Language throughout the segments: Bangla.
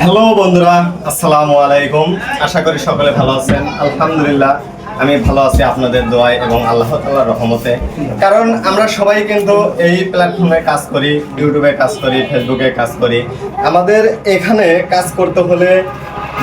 হ্যালো বন্ধুরা, আসসালামু আলাইকুম। আশা করি সকলে ভালো আছেন। আলহামদুলিল্লাহ আমি ভালো আছি আপনাদের দোয়ায় এবং আল্লাহ তাআলার রহমতে। কারণ আমরা সবাই কিন্তু এই প্ল্যাটফর্মে কাজ করি, ইউটিউবে কাজ করি, ফেসবুকে কাজ করি। আমাদের এখানে কাজ করতে হলে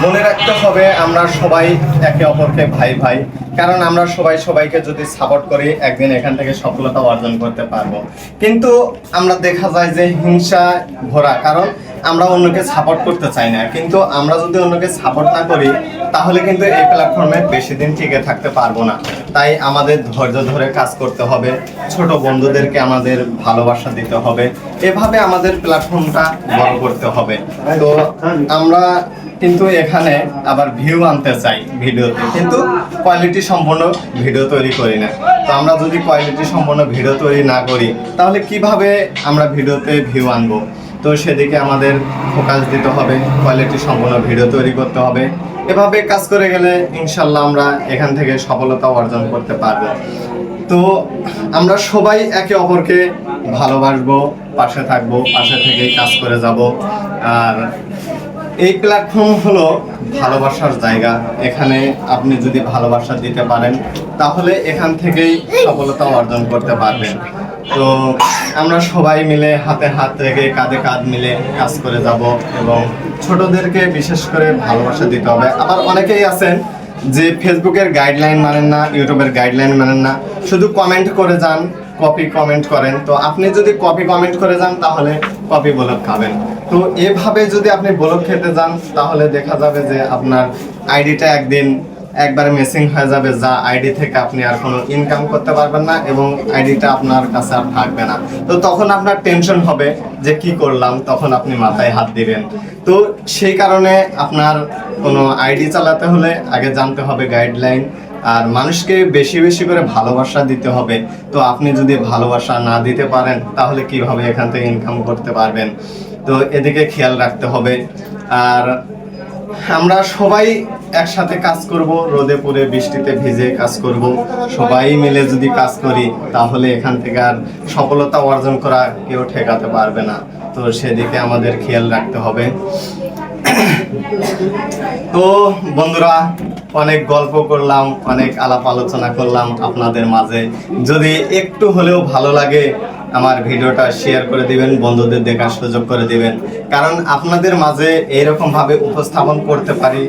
মনে রাখতে হবে আমরা সবাই একে অপরকে ভাই ভাই। কারণ আমরা সবাই সবাইকে যদি সাপোর্ট করি একদিন এখান থেকে সফলতা অর্জন করতে পারবো। কিন্তু আমরা দেখা যায় যে হিংসা ভরা, কারণ আমরা অন্যকে সাপোর্ট করতে চাই না। কিন্তু আমরা যদি অন্যকে সাপোর্ট না করি তাহলে কিন্তু এই প্ল্যাটফর্মে বেশি দিন টিকে থাকতে পারবো না। তাই আমাদের ধৈর্য ধরে কাজ করতে হবে, ছোট বন্ধুদেরকে আমাদের ভালোবাসা দিতে হবে, এভাবে আমাদের প্ল্যাটফর্মটা বড় করতে হবে। তো আমরা কিন্তু এখানে আবার ভিউ আনতে চাই ভিডিওতে, কিন্তু কোয়ালিটি সম্পন্ন ভিডিও তৈরি করি না। তো আমরা যদি কোয়ালিটি সম্পন্ন ভিডিও তৈরি না করি তাহলে কিভাবে আমরা ভিডিওতে ভিউ আনবো? তো সেদিকে আমাদের ফোকাস দিতে হবে, কোয়ালিটি সম্পন্ন ভিডিও তৈরি করতে হবে। এভাবে কাজ করে গেলে ইনশাল্লাহ আমরা এখান থেকে সফলতা অর্জন করতে পারবো। তো আমরা সবাই একে অপরকে ভালোবাসবো, পাশে থাকবো, পাশে থেকেই কাজ করে যাব। আর এই প্ল্যাটফর্ম হলো ভালোবাসার জায়গা। এখানে আপনি যদি ভালোবাসা দিতে পারেন তাহলে এখান থেকেই সফলতা অর্জন করতে পারবেন। তো আমরা সবাই মিলে হাতে হাত রেখে কাঁধে কাঁধ মিলে কাজ করে যাব এবং ছোটদেরকে বিশেষ করে ভালোবাসা দিতে হবে। আবার অনেকেই আছেন যে ফেসবুকের গাইডলাইন মানেন না, ইউটিউবের গাইডলাইন মানেন না, শুধু কমেন্ট করে যান, কপি কমেন্ট করেন। তো আপনি যদি কপি কমেন্ট করে যান তাহলে কপি ব্লক খাবেন। তো এভাবে যদি আপনি ব্লক খেতে যান তাহলে দেখা যাবে যে আপনার আইডিটা একবারে মিসিং হয়ে যাবে, যা আইডি থেকে আপনি আর কোনো ইনকাম করতে পারবেন না এবং আইডিটা আপনার কাছে আর থাকবে না। তো তখন আপনার টেনশন হবে যে কি করলাম, তখন আপনি মাথায় হাত দিবেন। তো সেই কারণে আপনার কোনো আইডি চালাতে হলে আগে জানতে হবে গাইডলাইন, আর মানুষকে বেশি বেশি করে ভালোবাসা দিতে হবে। তো আপনি যদি ভালোবাসা না দিতে পারেন তাহলে কিভাবে এখান থেকে ইনকাম করতে পারবেন? তো এদিকে খেয়াল রাখতে হবে। আর আমরা সবাই একসাথে কাজ করব, রোদে পুড়ে বৃষ্টিতে ভিজে কাজ করব। সবাই মিলে যদি কাজ করি তাহলে এখান থেকে আর সফলতা অর্জন করা কেউ ঠেকাতে পারবে না। তো সেদিকে আমাদের খেয়াল রাখতে হবে। তো বন্ধুরা, অনেক গল্প করলাম, অনেক আলাপ আলোচনা করলাম আপনাদের মাঝে। যদি একটু হলেও ভালো লাগে আমার ভিডিওটা শেয়ার করে দিবেন, বন্ধুদের দেখার সুযোগ করে দিবেন। কারণ আপনাদের মাঝে এইরকম ভাবে উপস্থাপন করতে পারি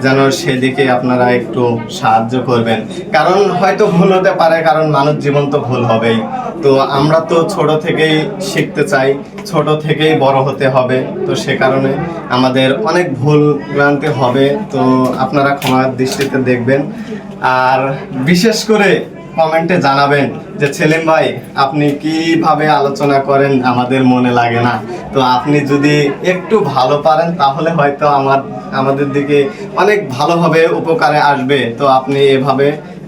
যেন সেদিকে আপনারা একটু সাহায্য করবেন। কারণ হয়তো ভুল হতে পারে, কারণ মানুষ জীবন তো ভুল হবেই। তো আমরা তো ছোট থেকেই শিখতে চাই, ছোট থেকেই বড় হতে হবে। তো সে কারণে আমাদের অনেক ভুল ভ্রান্তি হবে। তো আপনারা ক্ষমার দৃষ্টিতে দেখবেন। আর বিশেষ করে কমেন্টে জানাবেন যে সেলিম ভাই আপনি কিভাবে আলোচনা করেন, আমাদের মনে লাগে না। তো আপনি যদি একটু ভালো পারেন তাহলে হয়তো আমাদের দিকে অনেক ভালোভাবে উপকারে আসবে। তো আপনি এভাবে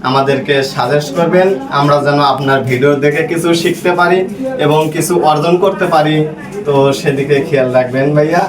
আমাদেরকে সাজেস্ট করবেন, আমরা যেন আপনার ভিডিও দেখে কিছু শিখতে পারি এবং কিছু অর্জন করতে পারি। তো সেদিকে খেয়াল রাখবেন ভাইয়া।